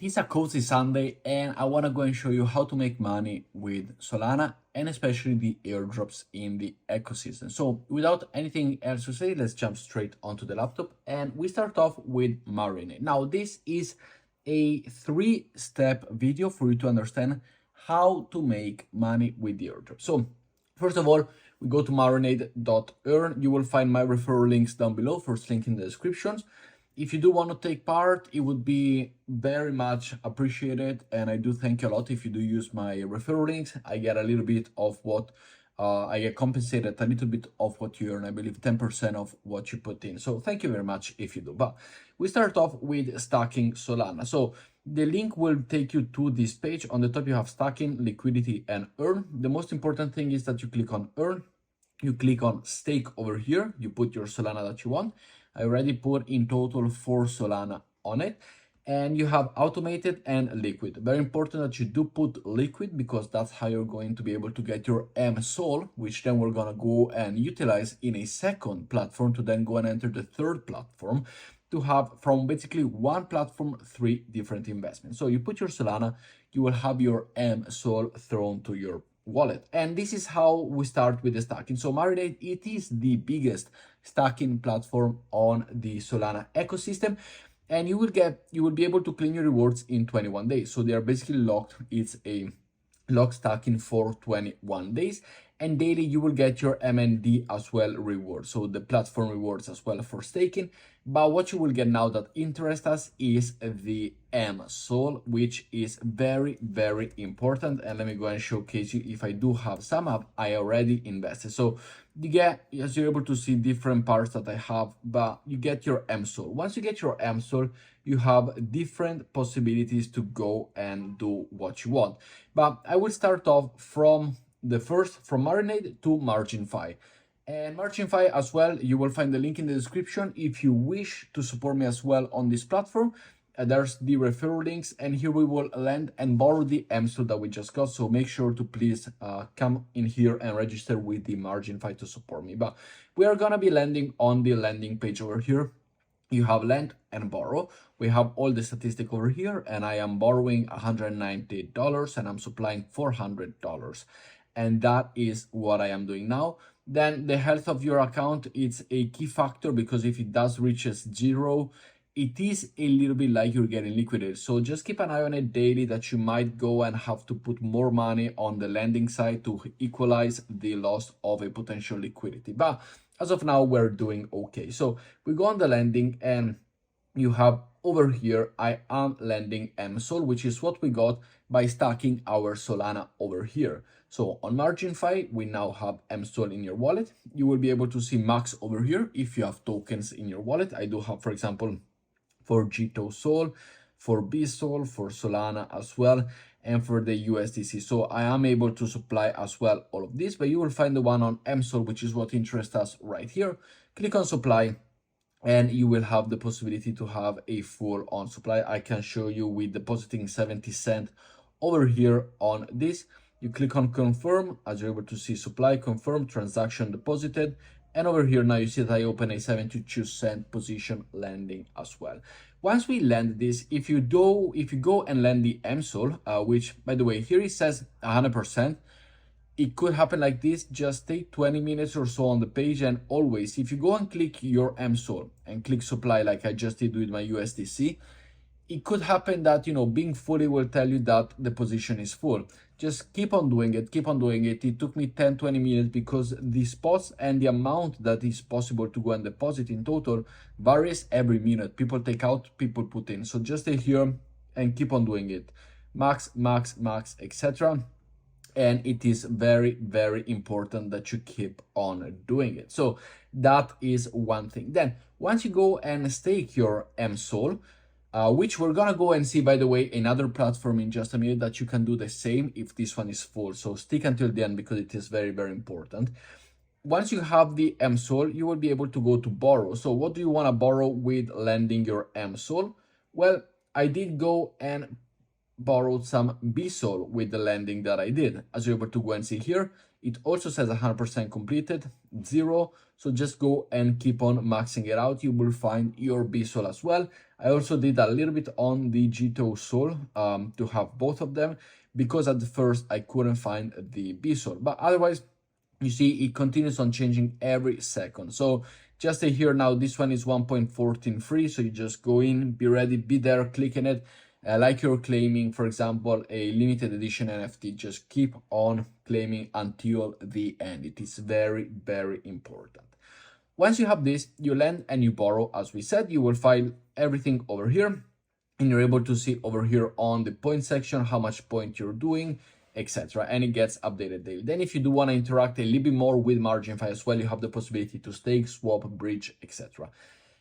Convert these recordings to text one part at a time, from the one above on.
It's a cozy Sunday and I want to go and show you how to make money with Solana and especially the airdrops in the ecosystem. So without anything else to say, let's jump straight onto the laptop and we start off with Marinade. Now this is a 3-step video for you to understand how to make money with the airdrop. So first of all, we go to marinade.earn. You will find my referral links down below, first link in the descriptions. If you do want to take part, it would be very much appreciated. And I do thank you a lot if you do use my referral links. I get a little bit of what I get compensated a little bit of what you earn. I believe 10% of what you put in. So thank you very much if you do. But we start off with stacking Solana. So the link will take you to this page. On the top, you have stacking, liquidity, and earn. The most important thing is that you click on earn. You click on stake over here. You put your Solana that you want. I already put in total 4 Solana on it. And you have automated and liquid. Very important that you do put liquid because that's how you're going to be able to get your MSOL, which then we're going to go and utilize in a second platform to then go and enter the third platform to have from basically one platform 3 different investments. So you put your Solana, you will have your MSOL thrown to your wallet. And this is how we start with the stacking. So Marinade, it is the biggest stacking platform on the Solana ecosystem. And you will be able to claim your rewards in 21 days. So they are basically locked. It's a lock stacking for 21 days. And daily you will get your MND as well reward. So the platform rewards as well for staking. But what you will get now that interests us is the MSOL, which is very, very important. And let me go and showcase you if I do have some up, I already invested. So you get, as you're able to see different parts that I have, but you get your MSOL. Once you get your MSOL, you have different possibilities to go and do what you want. But I will start off from Marinade to MarginFi. And MarginFi as well, you will find the link in the description if you wish to support me as well on this platform. There's the referral links, and here we will lend and borrow the MSOL that we just got. So make sure to please come in here and register with the MarginFi to support me. But we are gonna be lending on the lending page over here. You have lend and borrow. We have all the statistics over here, and I am borrowing $190 and I'm supplying $400. And that is what I am doing now. Then the health of your account, it's a key factor because if it does reaches 0, it is a little bit like you're getting liquidated. So just keep an eye on it daily that you might go and have to put more money on the lending side to equalize the loss of a potential liquidity. But as of now, we're doing okay. So we go on the lending and you have over here, I am lending MSOL, which is what we got by stacking our Solana over here. So on MarginFi, we now have MSOL in your wallet. You will be able to see max over here if you have tokens in your wallet. I do have, for example, for Gito Sol, for BSOL, for Solana as well, and for the USDC. So I am able to supply as well all of this, but you will find the one on MSOL, which is what interests us right here. Click on supply, and you will have the possibility to have a full on supply. I can show you with depositing 70 cents over here on this. You click on confirm, as you're able to see supply, confirm, transaction deposited. And over here now you see that I open a 72-cent position lending as well. Once we land this, if you go and lend the MSOL, which by the way, here it says 100%, it could happen like this. Just take 20 minutes or so on the page, and always, if you go and click your MSOL and click supply like I just did with my USDC, it could happen that, being fully will tell you that the position is full. Just keep on doing it, keep on doing it. It took me 10-20 minutes because the spots and the amount that is possible to go and deposit in total varies every minute. People take out, people put in. So just stay here and keep on doing it. Max, max, max, etc. And it is very, very important that you keep on doing it. So that is one thing. Then once you go and stake your MSOL, which we're gonna go and see, by the way, another platform in just a minute that you can do the same if this one is full. So stick until the end because it is very, very important. Once you have the MSOL, you will be able to go to borrow. So what do you want to borrow with lending your MSOL? Well, I did go and borrowed some BSOL with the lending that I did. As you're able to go and see here, It also says 100% completed, 0. So just go and keep on maxing it out. You will find your BSOL as well. I also did a little bit on the GTO Sol to have both of them, because at the first I couldn't find the BSOL. But otherwise, you see it continues on changing every second. So just say here now, this one is 1.14 free. So you just go in, be ready, be there, clicking it. Like you're claiming, for example, a limited edition NFT, just keep on claiming until the end. It is very, very important. Once you have this, you lend and you borrow. As we said, you will find everything over here, and you're able to see over here on the point section how much point you're doing, etc. And it gets updated daily. Then if you do want to interact a little bit more with MarginFi as well, you have the possibility to stake, swap, bridge, etc.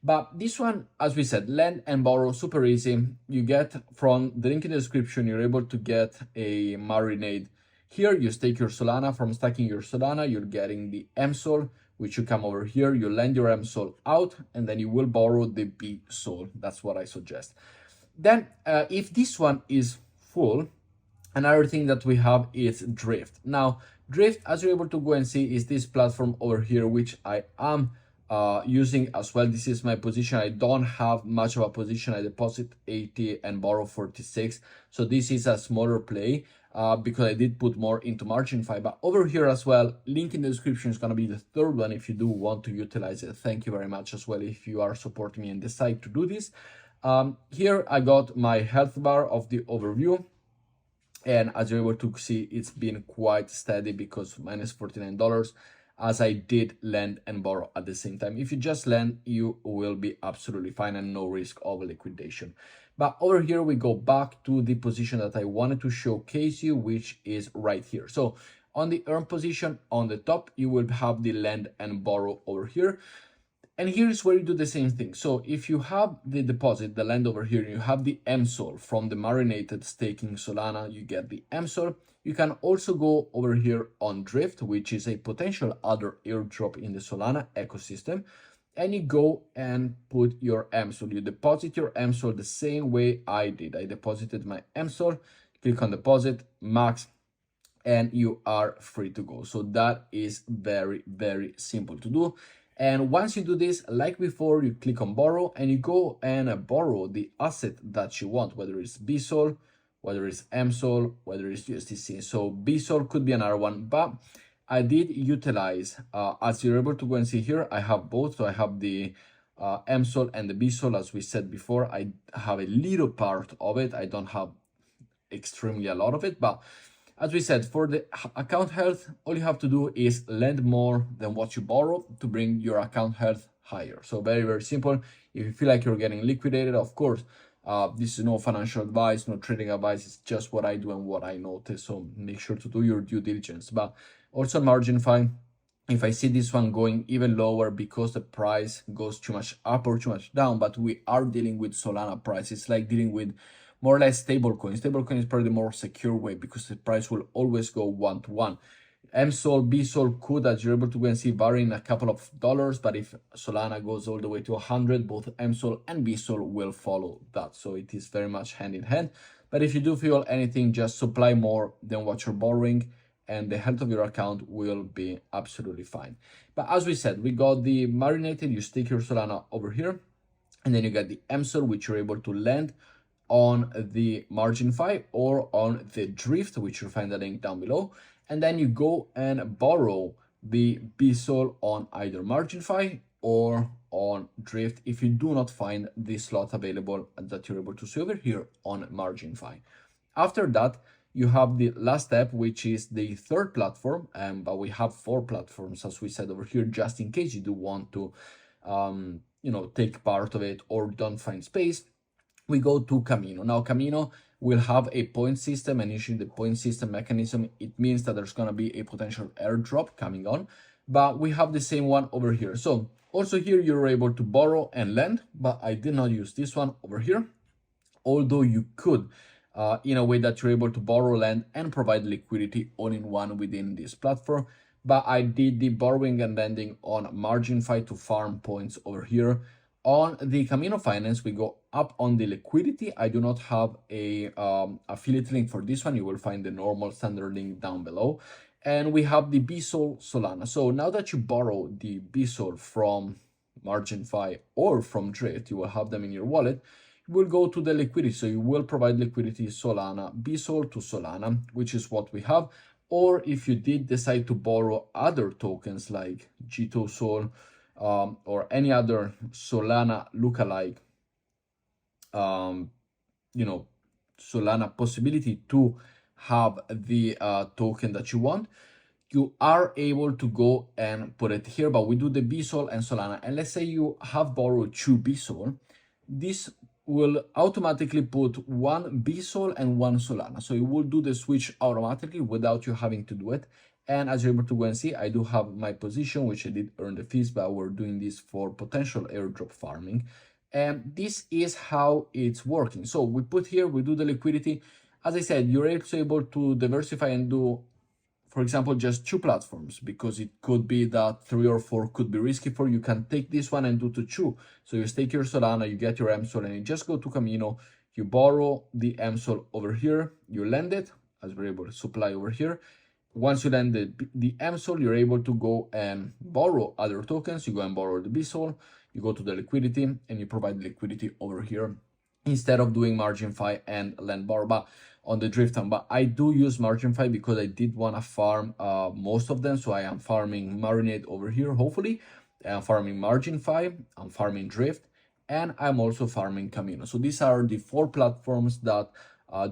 But this one, as we said, lend and borrow, super easy. You get from the link in the description, you're able to get a Marinade. Here, you stake your Solana. From staking your Solana, you're getting the MSOL, which you come over here, you lend your MSOL out, and then you will borrow the BSOL. That's what I suggest. Then, if this one is full, another thing that we have is Drift. Now, Drift, as you're able to go and see, is this platform over here, which I am using as well. This is my position. I don't have much of a position. I deposit 80 and borrow 46. So this is a smaller play because I did put more into MarginFi. But over here as well, link in the description is going to be the third one if you do want to utilize it. Thank you very much as well if you are supporting me and decide to do this. Here I got my health bar of the overview. And as you're able to see, it's been quite steady because minus $49, as I did lend and borrow at the same time. If you just lend, you will be absolutely fine and no risk of liquidation. But over here, we go back to the position that I wanted to showcase you, which is right here. So on the earn position on the top, you will have the lend and borrow over here. And here is where you do the same thing. So if you have the deposit, the lend over here, you have the MSOL from the marinated staking Solana, you get the MSOL. You can also go over here on Drift, which is a potential other airdrop in the Solana ecosystem. And you go and put your MSOL. You deposit your MSOL the same way I did. I deposited my MSOL, click on deposit, max, and you are free to go. So that is very, very simple to do. And once you do this, like before, you click on borrow and you go and borrow the asset that you want, whether it's BSOL, whether it's MSOL, whether it's USDC. So BSOL could be another one, but I did utilize, as you're able to go and see here, I have both. So I have the MSOL and the BSOL. As we said before, I have a little part of it. I don't have extremely a lot of it, but as we said, for the account health, all you have to do is lend more than what you borrow to bring your account health higher. So very, very simple. If you feel like you're getting liquidated, of course, this is no financial advice, no trading advice. It's just what I do and what I notice. So make sure to do your due diligence. But also MarginFi, if I see this one going even lower because the price goes too much up or too much down, but we are dealing with Solana price. It's like dealing with more or less stablecoin. Stablecoin is probably the more secure way because the price will always go one-to-one. MSOL, BSOL could, as you're able to go and see, vary in a couple of dollars, but if Solana goes all the way to 100, both MSOL and BSOL will follow that. So it is very much hand in hand. But if you do feel anything, just supply more than what you're borrowing and the health of your account will be absolutely fine. But as we said, we got the marinated, you stick your Solana over here, and then you get the MSOL, which you're able to lend on the MarginFi or on the Drift, which you'll find the link down below. And then you go and borrow the BSOL on either MarginFi or on Drift if you do not find the slot available that you're able to see over here on MarginFi. After that, you have the last step, which is the third platform, but we have 4 platforms, as we said over here, just in case you do want to, take part of it or don't find space. We go to Camino. Now, Camino will have a point system, and usually the point system mechanism, it means that there's going to be a potential airdrop coming on, but we have the same one over here. So also here, you're able to borrow and lend, but I did not use this one over here, although you could, in a way that you're able to borrow, lend, and provide liquidity all in one within this platform. But I did the borrowing and lending on MarginFi to farm points over here. On the Camino Finance, we go up on the liquidity. I do not have a affiliate link for this one. You will find the normal standard link down below. and we have the BSOL Solana. So now that you borrow the BSOL from MarginFi or from Drift, you will have them in your wallet. You will go to the liquidity. So you will provide liquidity Solana, BSOL to Solana, which is what we have. Or if you did decide to borrow other tokens like GTO or any other Solana lookalike, Solana possibility to have the token that you want, you are able to go and put it here. But we do the BSOL and Solana, and let's say you have borrowed 2 BSOL, this will automatically put 1 BSOL and 1 Solana. So it will do the switch automatically without you having to do it. And as you're able to go and see, I do have my position, which I did earn the fees, but we're doing this for potential airdrop farming. And this is how it's working. So we put here, we do the liquidity. As I said, you're able to diversify and do, for example, just 2 platforms, because it could be that 3 or 4 could be risky for you. You can take this one and do to 2. So you stake your Solana, you get your MSOL, and you just go to Camino, you borrow the MSOL over here, you lend it, as we're able to supply over here. Once you lend the MSOL, you're able to go and borrow other tokens. You go and borrow the BSOL, you go to the liquidity, and you provide liquidity over here instead of doing MarginFi and lend borrow. But on the Drift time, but I do use MarginFi because I did want to farm most of them. So I am farming Marinade over here, hopefully. I'm farming MarginFi, I'm farming Drift, and I'm also farming Camino. So these are the 4 platforms that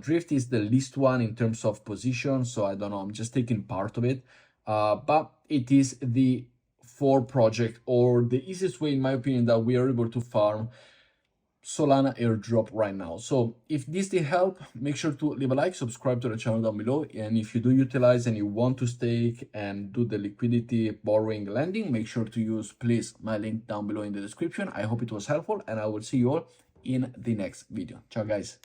Drift is the least one in terms of position. So I don't know, I'm just taking part of it. But it is the 4 project, or the easiest way, in my opinion, that we are able to farm Solana airdrop right now. So if this did help, make sure to leave a like, subscribe to the channel down below. And if you do utilize and you want to stake and do the liquidity borrowing lending, make sure to use, please, my link down below in the description. I hope it was helpful, and I will see you all in the next video. Ciao, guys.